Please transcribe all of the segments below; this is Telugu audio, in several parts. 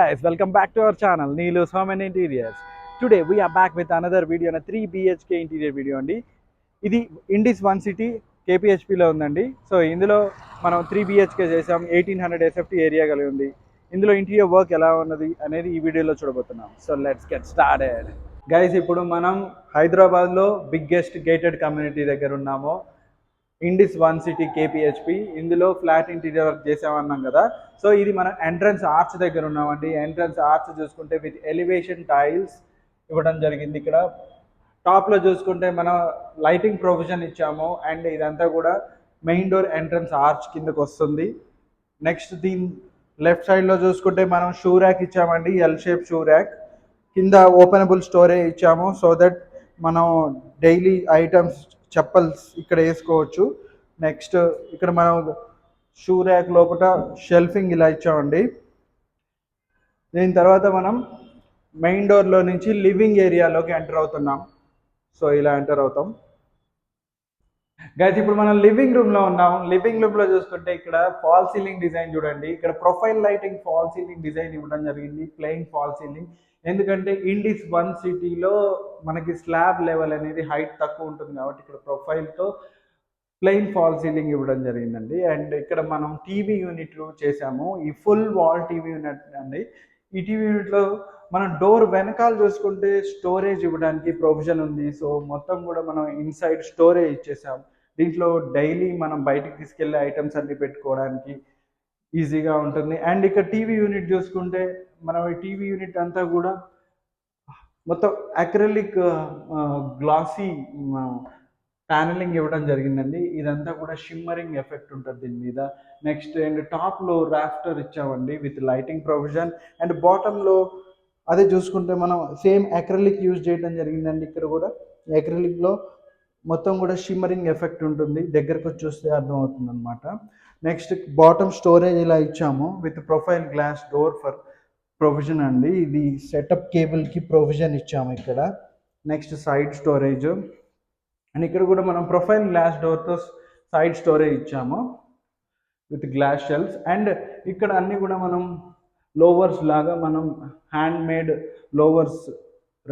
Guys, welcome back to our channel Neelu's Home and Interiors. Today we are back with another video, a 3 BHK interior video అండి. ఇది ఇండిస్ వన్ సిటీ కేపీహెచ్పిలో ఉందండి. సో ఇందులో మనం 3 BHK చేసాం, 1800 SFT ఏరియా కలిగి ఉంది. ఇందులో ఇంటీరియర్ వర్క్ ఎలా ఉన్నది అనేది ఈ వీడియోలో చూడబోతున్నాం. So let's get started. Guys, ఇప్పుడు మనం హైదరాబాద్లో బిగ్గెస్ట్ గేటెడ్ కమ్యూనిటీ దగ్గర ఉన్నాము. ఇండిస్ వన్ సిటీ కేపీహెచ్పి. ఇందులో ఫ్లాట్ ఇంటీరియర్ వర్క్ చేసామన్నాం కదా. సో ఇది మన ఎంట్రన్స్ ఆర్చ్ దగ్గర ఉన్నామండి. ఎంట్రన్స్ ఆర్చ్ చూసుకుంటే విత్ ఎలివేషన్ టైల్స్ ఇవ్వడం జరిగింది. ఇక్కడ టాప్లో చూసుకుంటే మనం లైటింగ్ ప్రొవిజన్ ఇచ్చాము. అండ్ ఇదంతా కూడా మెయిన్ డోర్ ఎంట్రన్స్ ఆర్చ్ కిందకు వస్తుంది. నెక్స్ట్ దీని లెఫ్ట్ సైడ్లో చూసుకుంటే మనం షూ ర్యాక్ ఇచ్చామండి, ఎల్ షేప్ షూ ర్యాక్. కింద ఓపెనబుల్ స్టోరేజ్ ఇచ్చాము సో దట్ మనం డైలీ ఐటమ్స్ చెప్పల్స్ ఇక్కడ వేసుకోవచ్చు. నెక్స్ట్ ఇక్కడ మనం షూ ర్యాక్ లోపల షెల్ఫింగ్ ఇలా ఇచ్చామండి. దీని తర్వాత మనం మెయిన్ డోర్లో నుంచి లివింగ్ ఏరియాలోకి ఎంటర్ అవుతున్నాం. సో ఇలా ఎంటర్ అవుతాం. గైస్, ఇప్పుడు మనం లివింగ్ రూమ్లో ఉన్నాం. లివింగ్ రూమ్లో చూసుకుంటే ఇక్కడ ఫాల్ సీలింగ్ డిజైన్ చూడండి. ఇక్కడ profile lighting fall ceiling design ఇవ్వడం జరిగింది, ప్లెయిన్ ఫాల్ సీలింగ్. ఎందుకంటే ఇండిస్ వన్ సిటీలో మనకి స్లాబ్ లెవెల్ అనేది హైట్ తక్కువ ఉంటుంది కాబట్టి ఇక్కడ ప్రొఫైల్తో ప్లెయిన్ ఫాల్ సీలింగ్ ఇవ్వడం జరిగిందండి. అండ్ ఇక్కడ మనం టీవీ యూనిట్ చేసాము. ఈ ఫుల్ వాల్ టీవీ యూనిట్ అండి. ఈ టీవీ యూనిట్లో మనం డోర్ వెనకాల చూసుకుంటే స్టోరేజ్ ఇవ్వడానికి ప్రొవిజన్ ఉంది. సో మొత్తం కూడా మనం ఇన్సైడ్ స్టోరేజ్ ఇచ్చేసాం. దీంట్లో డైలీ మనం బయటికి తీసుకెళ్లే ఐటమ్స్ అన్ని పెట్టుకోవడానికి ఈజీగా ఉంటుంది. అండ్ ఇక్కడ టీవీ యూనిట్ చూసుకుంటే మనం ఈ టీవీ యూనిట్ అంతా కూడా మొత్తం అక్రిలిక్ గ్లాసీ ప్యానలింగ్ ఇవ్వడం జరిగిందండి. ఇదంతా కూడా షిమ్మరింగ్ ఎఫెక్ట్ ఉంటుంది దీని మీద. నెక్స్ట్ అండ్ టాప్లో రాఫ్టర్ ఇచ్చామండి విత్ లైటింగ్ ప్రొవిజన్. అండ్ బాటంలో అదే చూసుకుంటే మనం సేమ్ అక్రిలిక్ యూజ్ చేయడం జరిగిందండి. ఇక్కడ కూడా అక్రిలిక్లో మొత్తం కూడా షిమ్మరింగ్ ఎఫెక్ట్ ఉంటుంది, దగ్గరకు వచ్చి చూస్తే అర్థమవుతుంది అనమాట. నెక్స్ట్ బాటమ్ స్టోరేజ్ ఇలా ఇచ్చాము with profile glass door for provision అండి. ఇది సెటప్ కేబుల్కి ప్రొవిజన్ ఇచ్చాము ఇక్కడ. Next side storage. అండ్ ఇక్కడ కూడా మనం ప్రొఫైల్ గ్లాస్ డోర్తో సైడ్ స్టోరేజ్ ఇచ్చాము విత్ గ్లాస్ షెల్ఫ్స్. అండ్ ఇక్కడ అన్నీ కూడా మనం లోవర్స్ లాగా మనం హ్యాండ్ మేడ్ లోవర్స్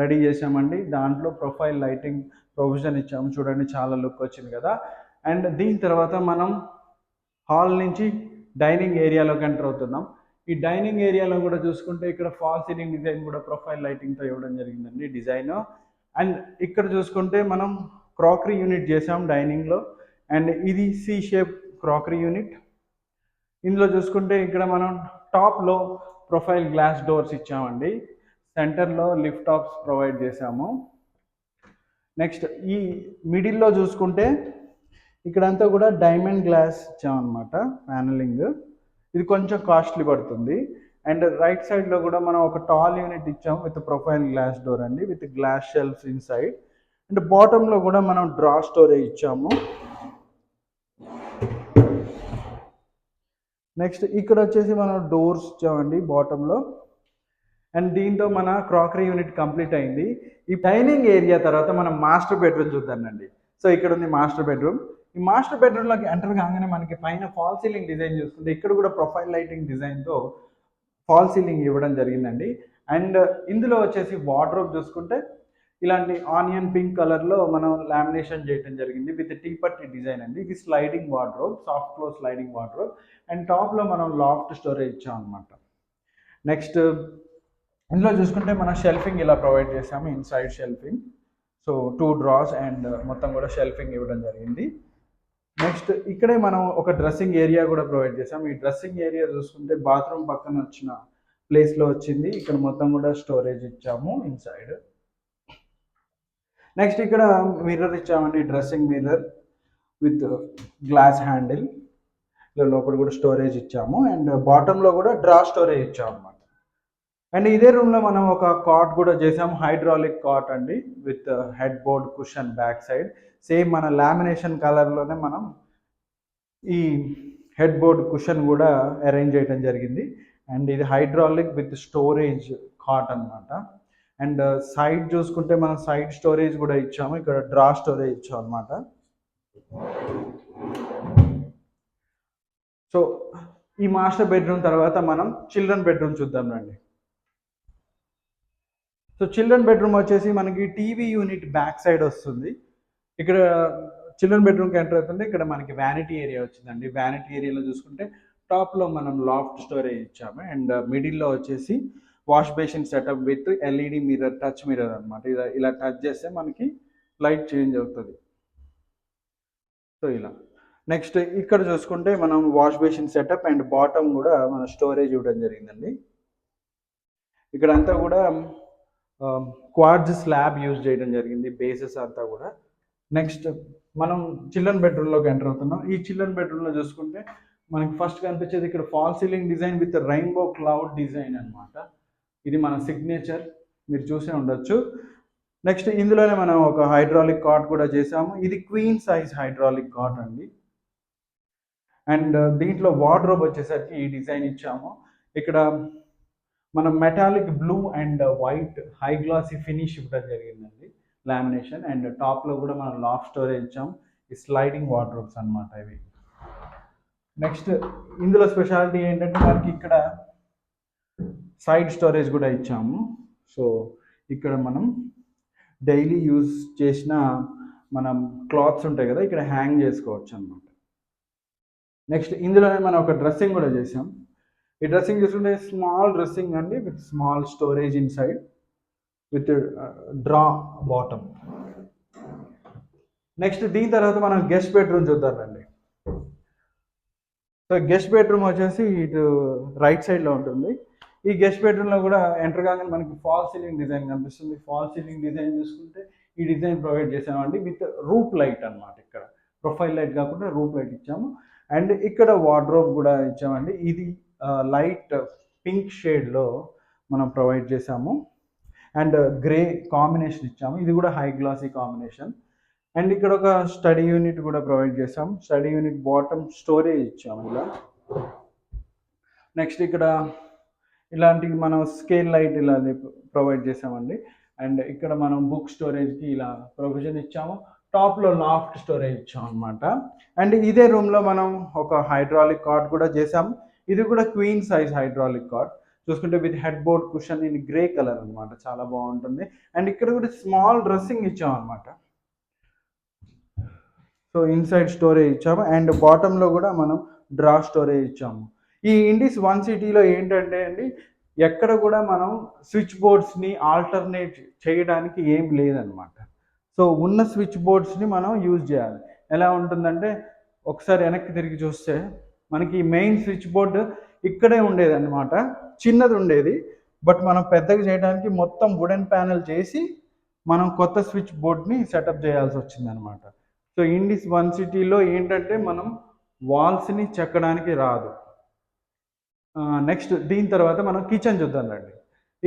రెడీ చేసామండి. దాంట్లో ప్రొఫైల్ లైటింగ్ ప్రొవిజన్ ఇచ్చాము. చూడండి, చాలా లుక్ వచ్చింది కదా. అండ్ దీని తర్వాత మనం హాల్ నుంచి డైనింగ్ ఏరియాలోకి ఎంటర్ అవుతున్నాం. ఈ డైనింగ్ ఏరియాలో కూడా చూసుకుంటే ఇక్కడ ఫాల్ సీలింగ్ డిజైన్ కూడా ప్రొఫైల్ లైటింగ్తో ఇవ్వడం జరిగిందండి డిజైన్. అండ్ ఇక్కడ చూసుకుంటే మనం క్రాకరీ యూనిట్ చేసాం డైనింగ్లో. అండ్ ఇది సి షేప్ క్రాకరీ యూనిట్. ఇందులో చూసుకుంటే ఇక్కడ మనం టాప్లో ప్రొఫైల్ గ్లాస్ డోర్స్ ఇచ్చామండి. సెంటర్లో లిఫ్ట్ టాప్స్ ప్రొవైడ్ చేసాము. నెక్స్ట్ ఈ మిడిల్లో చూసుకుంటే ఇక్కడంతా కూడా డైమండ్ గ్లాస్ ఇచ్చామన్నమాట ప్యానలింగ్. ఇది కొంచెం కాస్ట్లీ పడుతుంది. అండ్ రైట్ సైడ్లో కూడా మనం ఒక టాల్ యూనిట్ ఇచ్చాము విత్ ప్రొఫైల్ గ్లాస్ డోర్ అండి, with glass shelves inside. And బాటంలో కూడా మనం డ్రా స్టోరేజ్ ఇచ్చాము. నెక్స్ట్ ఇక్కడ వచ్చేసి మనం డోర్స్ ఇచ్చామండి బాటంలో. అండ్ దీంతో మన క్రాకరీ యూనిట్ కంప్లీట్ అయింది. ఈ డైనింగ్ ఏరియా తర్వాత మనం మాస్టర్ బెడ్రూమ్ చూద్దామండి. సో ఇక్కడ ఉంది మాస్టర్ బెడ్రూమ్. ఈ మాస్టర్ బెడ్రూమ్లోకి ఎంటర్ కాగానే మనకి పైన ఫాల్ సీలింగ్ డిజైన్ చూసుకుంటే ఇక్కడ కూడా ప్రొఫైల్ లైటింగ్ డిజైన్తో ఫాల్ సీలింగ్ ఇవ్వడం జరిగిందండి. అండ్ ఇందులో వచ్చేసి వార్డ్రోబ్ చూసుకుంటే ఇలాంటి ఆనియన్ పింక్ కలర్లో మనం లామినేషన్ చేయడం జరిగింది విత్ టీపట్టి డిజైన్ అండి. ఇది sliding wardrobe, soft close sliding wardrobe. And టాప్లో మనం లాఫ్ట్ స్టోరేజ్ ఇచ్చాం అనమాట. నెక్స్ట్ ఇందులో చూసుకుంటే మనం షెల్ఫింగ్ ఇలా ప్రొవైడ్ చేసాము, inside shelving. So 2 drawers and మొత్తం కూడా షెల్ఫింగ్ ఇవ్వడం జరిగింది. నెక్స్ట్ ఇక్కడే మనం ఒక డ్రెస్సింగ్ ఏరియా కూడా ప్రొవైడ్ చేసాం. ఈ డ్రెస్సింగ్ ఏరియా చూసుకుంటే బాత్రూమ్ పక్కన వచ్చిన ప్లేస్లో వచ్చింది. ఇక్కడ మొత్తం కూడా స్టోరేజ్ ఇచ్చాము ఇన్సైడ్. నెక్స్ట్ ఇక్కడ మిర్రర్ ఇచ్చామండి, dressing mirror with glass handle. లోపల కూడా స్టోరేజ్ ఇచ్చాము. అండ్ బాటంలో కూడా డ్రా స్టోరేజ్ ఇచ్చాము అనమాట. అండ్ ఇదే రూమ్లో మనం ఒక కాట్ కూడా చేసాము, హైడ్రాలిక్ కాట్ అండి with head board cushion back side. Same మన లామినేషన్ కలర్లోనే మనం ఈ హెడ్ బోర్డ్ కుషన్ కూడా అరేంజ్ చేయడం జరిగింది. అండ్ ఇది హైడ్రాలిక్ విత్ స్టోరేజ్ కాట్ అనమాట. అండ్ సైడ్ చూసుకుంటే మనం సైడ్ స్టోరేజ్ కూడా ఇచ్చాము, ఇక్కడ డ్రా స్టోరేజ్ ఇచ్చాము అనమాట. సో ఈ మాస్టర్ బెడ్రూమ్ తర్వాత మనం చిల్డ్రన్ బెడ్రూమ్ చూద్దాం రండి. సో చిల్డ్రన్ బెడ్రూమ్ వచ్చేసి మనకి టీవీ యూనిట్ బ్యాక్ సైడ్ వస్తుంది. ఇక్కడ చిల్డ్రన్ బెడ్రూమ్కి ఎంటర్ అవుతుంటే ఇక్కడ మనకి వ్యానిటీ ఏరియా వచ్చిందండి. వ్యానిటీ ఏరియాలో చూసుకుంటే టాప్లో మనం లాఫ్ట్ స్టోరేజ్ ఇచ్చాము అండ్ మిడిల్లో వచ్చేసి wash basin setup with LED mirror, touch mirror అనమాట. ఇలా టచ్ చేస్తే మనకి లైట్ చేంజ్ అవుతుంది. సో ఇలా నెక్స్ట్ ఇక్కడ చూసుకుంటే మనం wash basin setup and bottom కూడా మన స్టోరేజ్ ఇవ్వడం జరిగిందండి. ఇక్కడ అంతా కూడా క్వార్ట్జ్ స్లాబ్ యూజ్ చేయడం జరిగింది, బేసెస్ అంతా కూడా. నెక్స్ట్ మనం చిల్డ్రన్ బెడ్రూమ్లోకి ఎంటర్ అవుతున్నాం. ఈ చిల్డ్రన్ బెడ్రూమ్లో చూసుకుంటే మనకి ఫస్ట్ కనిపించేది ఇక్కడ fall ceiling design with rainbow cloud design అనమాట. ఇది మన సిగ్నేచర్, మీరు చూసే ఉండొచ్చు. నెక్స్ట్ ఇందులోనే మనం ఒక హైడ్రాలిక్ కాట్ కూడా చేసాము. ఇది క్వీన్ సైజ్ హైడ్రాలిక్ కాట్ అండి. అండ్ దీంట్లో వార్డ్రోబ్ వచ్చేసరికి ఈ డిజైన్ ఇచ్చాము. ఇక్కడ మనం metallic blue and white high glossy finish ఇవ్వడం జరిగిందండి, లామినేషన్. అండ్ టాప్లో కూడా మనం లాఫ్ స్టోరేజ్ ఇచ్చాం. ఈ స్లైడింగ్ వార్డ్రోబ్స్ అనమాట ఇవి. నెక్స్ట్ ఇందులో స్పెషాలిటీ ఏంటంటే మనకి ఇక్కడ సైడ్ స్టోరేజ్ కూడా ఇచ్చాము. సో ఇక్కడ మనం డైలీ యూజ్ చేసిన మనం క్లాత్స్ ఉంటాయి కదా, ఇక్కడ హ్యాంగ్ చేసుకోవచ్చు అనమాట. నెక్స్ట్ ఇందులోనే మనం ఒక డ్రెస్సింగ్ కూడా చేసాం. ఈ డ్రెస్సింగ్ చూసుకుంటే స్మాల్ డ్రెస్సింగ్ అండి, with small storage in side with draw bottom. Next దీని తర్వాత మనం గెస్ట్ బెడ్రూమ్ చూద్దామండి. సో గెస్ట్ బెడ్రూమ్ వచ్చేసి ఇటు రైట్ సైడ్లో ఉంటుంది. ఈ గెస్ట్ బెడ్రూమ్లో కూడా ఎంటర్ కాగానే మనకి ఫాల్ సీలింగ్ డిజైన్ కనిపిస్తుంది. ఫాల్ సీలింగ్ డిజైన్ చూసుకుంటే ఈ డిజైన్ ప్రొవైడ్ చేసామండి విత్ రూప్ లైట్ అనమాట. ఇక్కడ ప్రొఫైల్ లైట్ కాకుండా రూప్ లైట్ ఇచ్చాము. అండ్ ఇక్కడ వార్డ్రోబ్ కూడా ఇచ్చామండి. ఇది లైట్ పింక్ షేడ్లో మనం ప్రొవైడ్ చేసాము. అండ్ గ్రే కాంబినేషన్ ఇచ్చాము. ఇది కూడా హై గ్లాసీ కాంబినేషన్. అండ్ ఇక్కడ ఒక స్టడీ యూనిట్ కూడా ప్రొవైడ్ చేసాం. స్టడీ యూనిట్ బాటమ్ స్టోరేజ్ ఇచ్చాము ఇలా. నెక్స్ట్ ఇక్కడ ఇలాంటి మనం స్కేల్ లైట్ ఇలా ప్రొవైడ్ చేసామండి. అండ్ ఇక్కడ మనం బుక్ స్టోరేజ్కి ఇలా ప్రొవిజన్ ఇచ్చాము. టాప్లో లాఫ్ట్ స్టోరేజ్ ఇచ్చాం అనమాట. అండ్ ఇదే రూమ్లో మనం ఒక హైడ్రాలిక్ కాట్ కూడా చేసాము. ఇది కూడా క్వీన్ సైజ్ హైడ్రాలిక్ కాట్ చూసుకుంటే with head board cushion in grey colour అనమాట, చాలా బాగుంటుంది. అండ్ ఇక్కడ కూడా స్మాల్ డ్రెస్సింగ్ ఇచ్చాం అనమాట. సో ఇన్సైడ్ స్టోరేజ్ ఇచ్చాము. అండ్ బాటంలో కూడా మనం డ్రా స్టోరేజ్ ఇచ్చాము. ఈ ఇండిస్ వన్ సిటీలో ఏంటంటే అండి, ఎక్కడ కూడా మనం స్విచ్ బోర్డ్స్ని ఆల్టర్నేట్ చేయడానికి ఏం లేదనమాట. సో ఉన్న స్విచ్ బోర్డ్స్ని మనం యూజ్ చేయాలి. ఎలా ఉంటుందంటే ఒకసారి వెనక్కి తిరిగి చూస్తే మనకి మెయిన్ స్విచ్ బోర్డు ఇక్కడే ఉండేది అనమాట, చిన్నది ఉండేది. బట్ మనం పెద్దగా చేయడానికి మొత్తం వుడెన్ ప్యానెల్ చేసి మనం కొత్త స్విచ్ బోర్డ్ని సెటప్ చేయాల్సి వచ్చింది అనమాట. సో ఇండిస్ వన్ సిటీలో ఏంటంటే మనం వాల్స్ని చెక్కడానికి రాదు. నెక్స్ట్ దీని తర్వాత మనం కిచెన్ చూద్దామండి.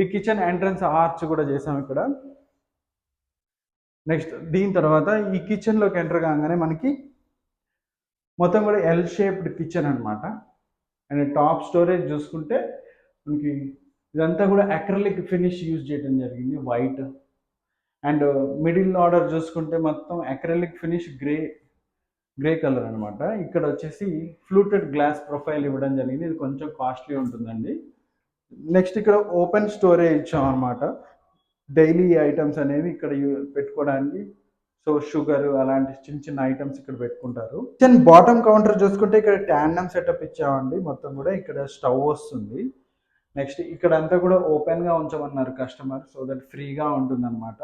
ఈ కిచెన్ ఎంట్రన్స్ ఆర్చ్ కూడా చేసాం ఇక్కడ. నెక్స్ట్ దీని తర్వాత ఈ కిచెన్లోకి ఎంటర్ కాగానే మనకి మొత్తం కూడా ఎల్ షేప్డ్ కిచెన్ అనమాట. అండ్ టాప్ స్టోరేజ్ చూసుకుంటే మనకి ఇదంతా కూడా అక్రిలిక్ ఫినిష్ యూజ్ చేయడం జరిగింది, వైట్. అండ్ మిడిల్ ఆర్డర్ చూసుకుంటే మొత్తం అక్రిలిక్ ఫినిష్ గ్రే కలర్ అనమాట. ఇక్కడ వచ్చేసి ఫ్లూటెడ్ గ్లాస్ ప్రొఫైల్ ఇవ్వడం జరిగింది. ఇది కొంచెం కాస్ట్లీ ఉంటుందండి. నెక్స్ట్ ఇక్కడ ఓపెన్ స్టోరేజ్ ఇచ్చాం అనమాట. డైలీ ఐటమ్స్ అనేవి ఇక్కడ పెట్టుకోవడానికి, సో షుగర్ అలాంటి చిన్న చిన్న ఐటమ్స్ ఇక్కడ పెట్టుకుంటారు. కిచెన్ బాటమ్ కౌంటర్ చూసుకుంటే ఇక్కడ ట్యాండమ్ సెటప్ ఇచ్చామండి. మొత్తం కూడా ఇక్కడ స్టవ్ వస్తుంది. నెక్స్ట్ ఇక్కడ అంతా కూడా ఓపెన్గా ఉంచమన్నారు కస్టమర్, సో దట్ ఫ్రీగా ఉంటుంది అనమాట.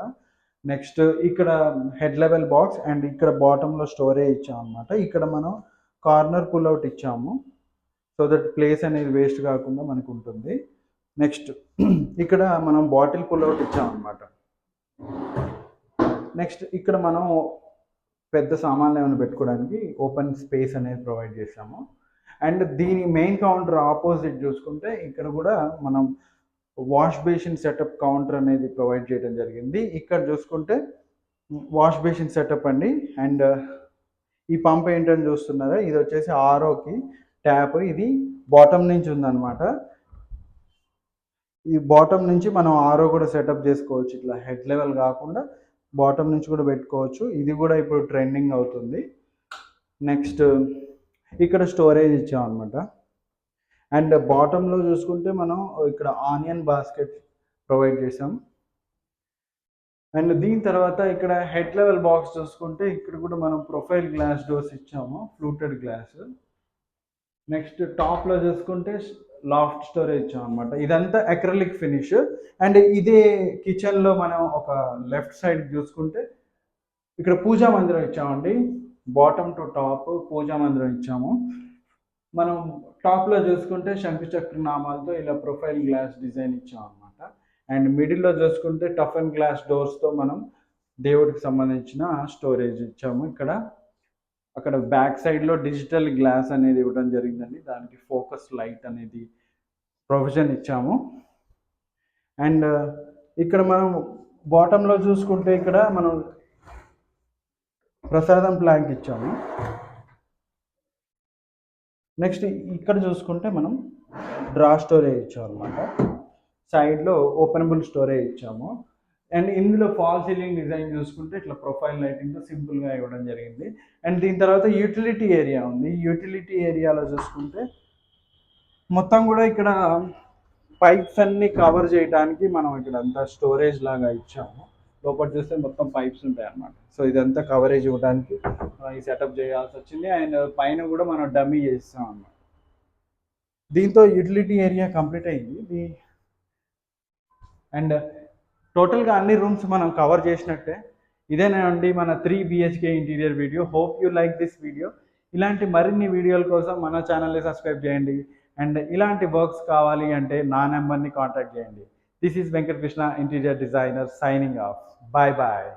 నెక్స్ట్ ఇక్కడ హెడ్ లెవెల్ బాక్స్ అండ్ ఇక్కడ బాటంలో స్టోరేజ్ ఇచ్చాం అనమాట. ఇక్కడ మనం కార్నర్ పుల్అవుట్ ఇచ్చాము, సో దట్ ప్లేస్ అనేది వేస్ట్ కాకుండా మనకు ఉంటుంది. నెక్స్ట్ ఇక్కడ మనం బాటిల్ పుల్అవుట్ ఇచ్చాం అనమాట. నెక్స్ట్ ఇక్కడ మనం పెద్ద సామాన్లు ఏమైనా పెట్టుకోవడానికి ఓపెన్ స్పేస్ అనేది ప్రొవైడ్ చేసాము. అండ్ దీని మెయిన్ కౌంటర్ ఆపోజిట్ చూసుకుంటే ఇక్కడ కూడా మనం వాష్ బేసిన్ సెటప్ కౌంటర్ అనేది ప్రొవైడ్ చేయడం జరిగింది. ఇక్కడ చూసుకుంటే వాష్ బేసిన్ సెటప్ అండి. అండ్ ఈ పంప్ ఏంటని చూస్తున్నారా, ఇది వచ్చేసి ఆర్ఓకి ట్యాప్. ఇది బాటమ్ నుంచి ఉందన్నమాట. ఈ బాటమ్ నుంచి మనం ఆర్ఓ కూడా సెటప్ చేసుకోవచ్చు. ఇట్లా హెడ్ లెవెల్ కాకుండా బాటమ్ నుంచి కూడా పెట్టుకోవచ్చు. ఇది కూడా ఇప్పుడు ట్రెండింగ్ అవుతుంది. నెక్స్ట్ ఇక్కడ స్టోరేజ్ ఇచ్చాం అనమాట. అండ్ బాటంలో చూసుకుంటే మనం ఇక్కడ ఆనియన్ బాస్కెట్ ప్రొవైడ్ చేసాం. అండ్ దీని తర్వాత ఇక్కడ హెడ్ లెవెల్ బాక్స్ చూసుకుంటే ఇక్కడ కూడా మనం ప్రొఫైల్ గ్లాస్ డోర్స్ ఇచ్చాము, ఫ్లూటెడ్ గ్లాస్. నెక్స్ట్ టాప్లో చూసుకుంటే లాఫ్ట్ స్టోరేజ్ ఇచ్చాం అనమాట. ఇదంతా అక్రిలిక్ ఫినిష్. అండ్ ఇదే కిచెన్లో మనం ఒక లెఫ్ట్ సైడ్ చూసుకుంటే ఇక్కడ పూజా మందిరం ఇచ్చామండి. బాటమ్ టు టాప్ పూజా మందిరం ఇచ్చాము. మనం టాప్లో చూసుకుంటే శంకుచక్ర నామాలతో ఇలా ప్రొఫైల్ గ్లాస్ డిజైన్ ఇచ్చాం అనమాట. అండ్ మిడిల్లో చూసుకుంటే టఫ్ అండ్ గ్లాస్ డోర్స్తో మనం దేవుడికి సంబంధించిన స్టోరేజ్ ఇచ్చాము. ఇక్కడ అక్కడ బ్యాక్ సైడ్లో డిజిటల్ గ్లాస్ అనేది ఇవ్వడం జరిగిందండి. దానికి ఫోకస్ లైట్ అనేది ప్రొవిజన్ ఇచ్చాము. అండ్ ఇక్కడ మనం బాటంలో చూసుకుంటే ఇక్కడ మనం ప్రసాదం ప్లాంక్ ఇచ్చాము. నెక్స్ట్ ఇక్కడ చూసుకుంటే మనం డ్రా స్టోరేజ్ ఇచ్చాము అనమాట. సైడ్లో ఓపెనబుల్ స్టోరేజ్ ఇచ్చాము. అండ్ ఇందులో ఫాల్ సీలింగ్ డిజైన్ చూసుకుంటే ఇట్లా ప్రొఫైల్ లైటింగ్తో సింపుల్గా ఇవ్వడం జరిగింది. అండ్ దీని తర్వాత యూటిలిటీ ఏరియా ఉంది. యూటిలిటీ ఏరియాలో చూసుకుంటే మొత్తం కూడా ఇక్కడ పైప్స్ అన్ని కవర్ చేయడానికి మనం ఇక్కడ అంతా స్టోరేజ్ లాగా ఇచ్చాము. లోపల చూస్తే మొత్తం పైప్స్ ఉంటాయి అన్నమాట. సో ఇదంతా కవరేజ్ ఇవ్వడానికి ఈ సెటప్ చేయాల్సి వచ్చింది. అండ్ పైన కూడా మనం డమ్మీ చేస్తాం అన్నమాట. దీంతో యూటిలిటీ ఏరియా కంప్లీట్ అయింది. అండ్ టోటల్గా అన్ని రూమ్స్ మనం కవర్ చేసినట్టే. ఇదేనండి మన 3 BHK interior video. Hope you like this video. ఇలాంటి మరిన్ని వీడియోల కోసం మన ఛానల్ని సబ్స్క్రైబ్ చేయండి. అండ్ ఇలాంటి వర్క్స్ కావాలి అంటే నా నెంబర్ని కాంటాక్ట్ చేయండి. This is Venkata Krishna, interior designer, signing off. Bye bye.